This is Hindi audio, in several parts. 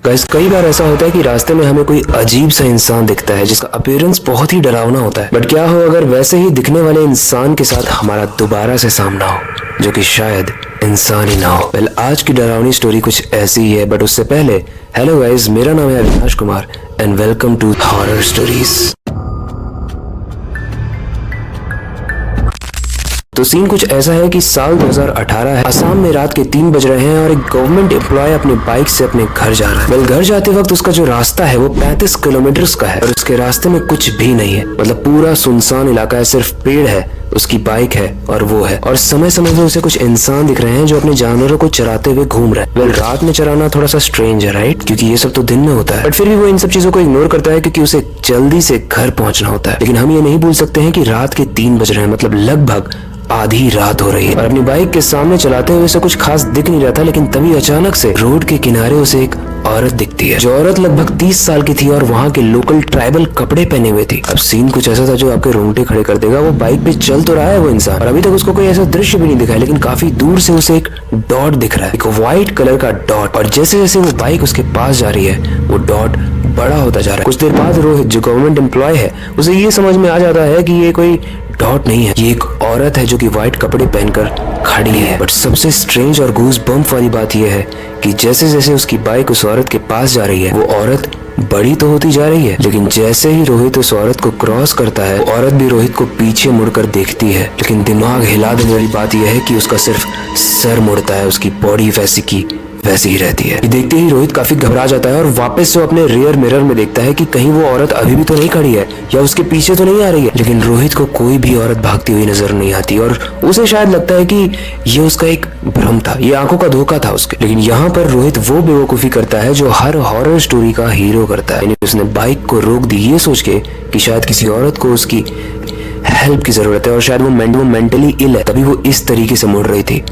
गाइस कई बार ऐसा होता है कि रास्ते में हमें कोई अजीब सा इंसान दिखता है जिसका अपीयरेंस बहुत ही डरावना होता है। बट क्या हो अगर वैसे ही दिखने वाले इंसान के साथ हमारा दोबारा से सामना हो जो कि शायद इंसान ही ना हो। वेल आज की डरावनी स्टोरी कुछ ऐसी ही है, बट उससे पहले हेलो गाइस, मेरा नाम है Avinash Kumar and welcome to horror stories. तो सीन कुछ ऐसा है कि साल 2018 है, असम में रात के 3 बज रहे हैं और एक गवर्नमेंट एम्प्लॉय अपने बाइक से अपने घर जा रहा है। वेल घर जाते वक्त उसका जो रास्ता है वो 35 किलोमीटर का है और उसके रास्ते में कुछ भी नहीं है, मतलब पूरा सुनसान इलाका है, सिर्फ पेड़ है, उसकी बाइक है और वो है। और समय समय में उसे कुछ इंसान दिख रहे हैं जो अपने जानवरों को चराते हुए घूम रहे हैं। वेल रात में चराना थोड़ा सा स्ट्रेंज है, राइट, क्योंकि ये सब तो दिन में होता है, बट फिर भी वो इन सब चीजों को इग्नोर करता है क्योंकि उसे जल्दी से घर पहुंचना होता है। लेकिन हम ये नहीं भूल सकते हैं कि रात के 3 बज रहे हैं, मतलब लगभग आधी रात हो रही है और अपनी बाइक के सामने चलाते हुए उसे कुछ खास दिख नहीं रहा था। लेकिन तभी अचानक से रोड के किनारे उसे एक औरत दिखती है। जो औरत लगभग 30 साल की थी और वहाँ के लोकल ट्राइबल कपड़े पहने हुए थी। अब सीन कुछ ऐसा था जो आपके रोंगटे खड़े कर देगा। वो बाइक पे चल तो रहा है वो इंसान और अभी तक उसको कोई ऐसा दृश्य भी नहीं दिखा है, लेकिन काफी दूर से उसे एक डॉट दिख रहा है, एक व्हाइट कलर का डॉट। और जैसे जैसे वो बाइक उसके पास जा रही है वो डॉट बड़ा होता जा रहा है। कुछ देर बाद रोहित जो गवर्नमेंट एम्प्लॉय है उसे ये समझ में आ जाता है कि ये कोई डॉट नहीं है, ये एक औरत है जो कि व्हाइट कपड़े पहनकर खड़ी है। बट सबसे स्ट्रेंज और गूज बम्प वाली बात यह है कि जैसे जैसे उसकी बाइक उस औरत के पास जा रही है वो औरत बड़ी तो होती जा रही है, लेकिन जैसे ही रोहित उस औरत को क्रॉस करता है औरत भी रोहित को पीछे मुड़कर देखती है। लेकिन दिमाग हिला देने वाली बात यह है कि उसका सिर्फ सर मुड़ता है, उसकी बॉडी वैसी की वैसी ही रहती है। ये देखते ही रोहित काफी घबरा जाता है और वापस से अपने रियर मिरर में देखता है कि कहीं वो औरत अभी भी तो नहीं खड़ी है या उसके पीछे तो नहीं आ रही है। लेकिन रोहित को कोई भी औरत भागती हुई नजर नहीं आती और उसे शायद लगता है कि ये उसका एक भ्रम था, ये आंखों का धोखा था उसके। लेकिन यहाँ पर रोहित वो बेवकूफी करता है जो हर हॉरर स्टोरी का हीरो करता है, यानी उसने बाइक को रोक दी ये सोच के कि शायद किसी औरत को उसकी हेल्प की जरूरत है और शायद वो मेंटली इल है, तभी वो इस तरीके से मुड़ रही थी।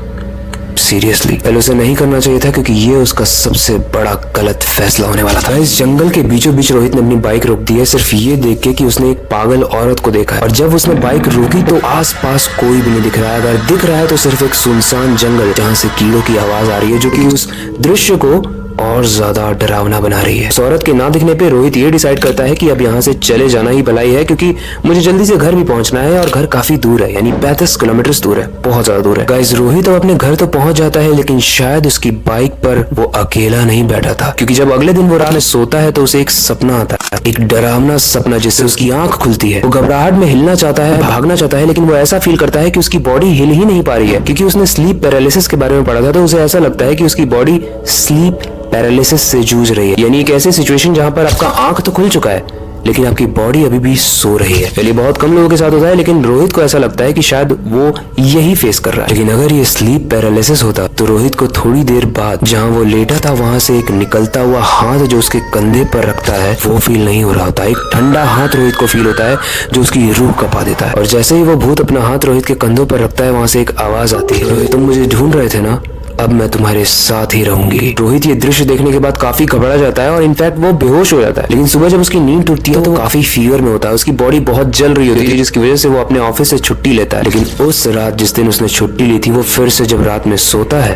सीरियसली पहले उसे नहीं करना चाहिए था क्योंकि ये उसका सबसे बड़ा गलत फैसला होने वाला था। इस जंगल के बीचों बीच रोहित ने अपनी बाइक रोक दी है सिर्फ ये देख के कि उसने एक पागल औरत को देखा है। और जब उसने बाइक रोकी तो आसपास कोई भी नहीं दिख रहा है, अगर दिख रहा है तो सिर्फ एक सुनसान जंगल जहाँ से कीड़ों की आवाज आ रही है जो कि उस दृश्य को और ज्यादा डरावना बना रही है। इस औरत के ना दिखने पे रोहित ये डिसाइड करता है कि अब यहाँ से चले जाना ही भलाई है क्योंकि मुझे जल्दी से घर भी पहुंचना है और घर काफी दूर है, यानी 35 किलोमीटर दूर है, बहुत ज्यादा दूर है। गाइस रोहित अब अपने घर तो पहुंच जाता है लेकिन शायद उसकी बाइक पर वो अकेला नहीं बैठा था, क्योंकि जब अगले दिन वो रात में सोता है तो उसे एक सपना आता है, एक डरावना सपना जिससे उसकी आंख खुलती है। वो घबराहट में हिलना चाहता है, भागना चाहता है, लेकिन वो ऐसा फील करता है कि उसकी बॉडी हिल ही नहीं पा रही है क्योंकि उसने स्लीप पैरालिसिस के बारे में पढ़ा था। तो उसे ऐसा लगता है कि उसकी बॉडी स्लीप पैरालिसिस से जूझ रही है, यानी एक ऐसी सिचुएशन जहां पर आपका आंख तो खुल चुका है लेकिन आपकी बॉडी अभी भी सो रही है। चलिए बहुत कम लोगों के साथ होता है लेकिन रोहित को ऐसा लगता है कि शायद वो यही फेस कर रहा है। लेकिन अगर ये स्लीप पैरालिसिस होता तो रोहित को थोड़ी देर बाद जहां वो लेटा था वहां से एक निकलता हुआ हाथ जो उसके कंधे पर रखता है वो फील नहीं हो रहा होता। एक ठंडा हाथ रोहित को फील होता है जो उसकी रूह कपा देता है। और जैसे ही वो भूत अपना हाथ रोहित के कंधों पर रखता है वहां से एक आवाज आती है, रोहित तुम मुझे ढूंढ रहे थे ना, अब मैं तुम्हारे साथ ही रहूंगी। रोहित ये दृश्य देखने के बाद काफी घबरा जाता है और इनफैक्ट वो बेहोश हो जाता है। लेकिन सुबह जब उसकी नींद टूटती है तो वो काफी फीवर में होता है, उसकी बॉडी बहुत जल रही होती है जिसकी वजह से वो अपने ऑफिस से छुट्टी लेता है। लेकिन उस रात जिस दिन उसने छुट्टी ली थी वो फिर से जब रात में सोता है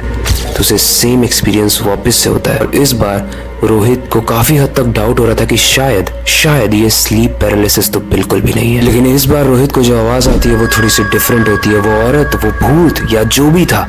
तो उसे सेम एक्सपीरियंस वापस से होता है। और इस बार रोहित को काफी हद तक डाउट हो रहा था कि शायद ये स्लीप पैरालिसिस तो बिल्कुल भी नहीं है। लेकिन इस बार रोहित को जो आवाज आती है वो थोड़ी सी डिफरेंट होती है। वो औरत, वो भूत या जो भी था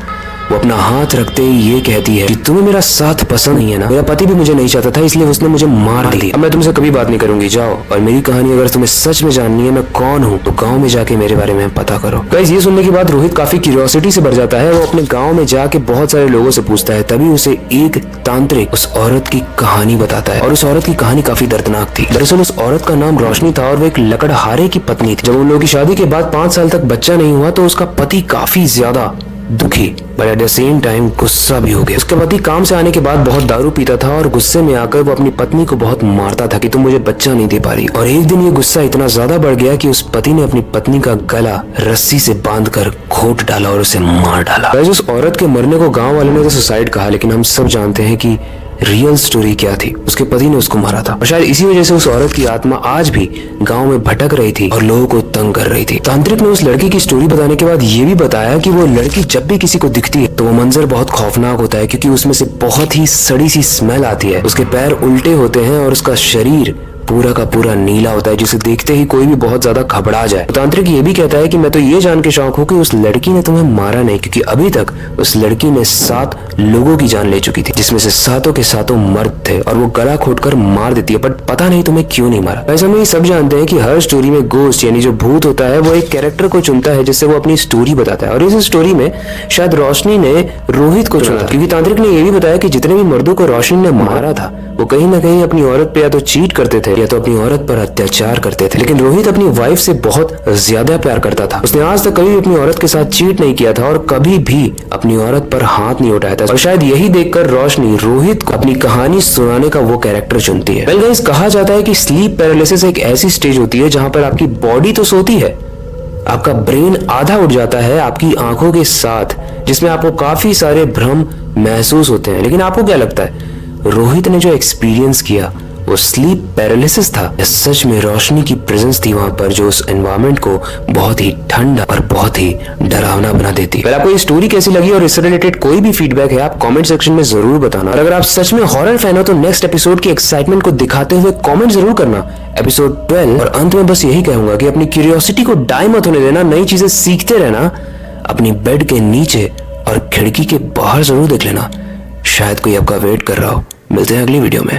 वो अपना हाथ रखते ही ये कहती है कि तुम्हें मेरा साथ पसंद नहीं है ना, मेरा पति भी मुझे नहीं चाहता था इसलिए उसने मुझे मार दिया, अब मैं तुमसे कभी बात नहीं करूंगी, जाओ। और मेरी कहानी अगर तुम्हें सच में जाननी है मैं कौन हूँ तो गाँव में जाके मेरे बारे में पता करो। गाइस ये सुनने के बाद रोहित काफी क्यूरियोसिटी से भर जाता है। वो अपने गाँव में जाके बहुत सारे लोगों से पूछता है, तभी उसे एक तांत्रिक उस औरत की कहानी बताता है। और उस औरत की कहानी काफी दर्दनाक थी। दरअसल उस औरत का नाम रोशनी था और वो एक लकड़हारे की पत्नी थी। जब उन लोगों की शादी के बाद 5 साल तक बच्चा नहीं हुआ तो उसका पति काफी ज्यादा दुखी but at the same time गुस्सा भी हो गया। उसके पति काम से आने के बाद बहुत दारू पीता था और गुस्से में आकर वो अपनी पत्नी को बहुत मारता था कि तुम मुझे बच्चा नहीं दे पा रही। और एक दिन ये गुस्सा इतना ज्यादा बढ़ गया कि उस पति ने अपनी पत्नी का गला रस्सी से बांधकर घोंट डाला और उसे मार डाला। उस औरत के मरने को गाँव वालों ने तो सुसाइड कहा, लेकिन हम सब जानते हैं कि रियल स्टोरी क्या थी। उसके पति ने उसको मारा था और शायद इसी वजह से उस औरत की आत्मा आज भी गांव में भटक रही थी और लोगों को तंग कर रही थी। तांत्रिक ने उस लड़की की स्टोरी बताने के बाद ये भी बताया कि वो लड़की जब भी किसी को दिखती है तो वो मंजर बहुत खौफनाक होता है, क्योंकि उसमें से बहुत ही सड़ी सी स्मेल आती है। उसके पैर उल्टे होते हैं और उसका शरीर पूरा का पूरा नीला होता है, जिसे देखते ही कोई भी बहुत ज्यादा घबरा जाए। तो तांत्रिक ये भी कहता है कि मैं तो ये जान के शौक हूँ कि उस लड़की ने तुम्हें मारा नहीं, क्योंकि अभी तक उस लड़की ने 7 लोगों की जान ले चुकी थी, जिसमें से 7 के 7 मर्द थे, और वो गला घोटकर मार देती है, बट पता नहीं तुम्हें क्यों नहीं मारा। वैसे हम ये सब जानते हैं कि हर स्टोरी में गोस्ट यानी जो भूत होता है वो एक कैरेक्टर को चुनता है जिससे वो अपनी स्टोरी बताता है, और इस स्टोरी में शायद रोशनी ने रोहित को चुना, क्योंकि तांत्रिक ने ये भी बताया कि जितने भी मर्दों को रोशनी ने मारा था वो कहीं ना कहीं अपनी औरत पे या तो चीट करते थे या तो अपनी औरत पर अत्याचार करते थे। लेकिन रोहित अपनी वाइफ से बहुत ज्यादा प्यार करता था। उसने आज तक कभी भी अपनी औरत के साथ चीट नहीं किया था और कभी भी अपनी औरत पर हाथ नहीं उठाया था, और शायद यही देखकर रोशनी रोहित को अपनी कहानी सुनाने का वो कैरेक्टर चुनती है। वेल गाइस, कहा जाता है कि स्लीप पैरालिसिस एक ऐसी स्टेज होती है जहां पर आपकी बॉडी तो सोती है, आपका ब्रेन आधा उठ जाता है आपकी आंखों के साथ, जिसमें आपको काफी सारे भ्रम महसूस होते हैं। लेकिन आपको क्या लगता है, रोहित ने जो एक्सपीरियंस किया वो स्लीप पैरालिसिस था? सच में रोशनी की प्रेजेंस थी वहां पर, जो उस एनवायरनमेंट को बहुत ही ठंडा और बहुत ही डरावना बना देती। अगर आपको ये स्टोरी कैसी लगी और इससे रिलेटेड कोई भी फीडबैक है आप कमेंट सेक्शन में जरूर बताना, और अगर आप सच में हॉरर फैन हो तो नेक्स्ट एपिसोड की एक्साइटमेंट को दिखाते हुए कमेंट जरूर करना, एपिसोड 12। और अंत में बस यही कहूंगा कि अपनी क्यूरियोसिटी को डाई मत होने देना, नई चीजें सीखते रहना, अपनी बेड के नीचे और खिड़की के बाहर जरूर देख लेना, शायद कोई आपका वेट कर रहा हो। मिलते हैं अगली वीडियो में।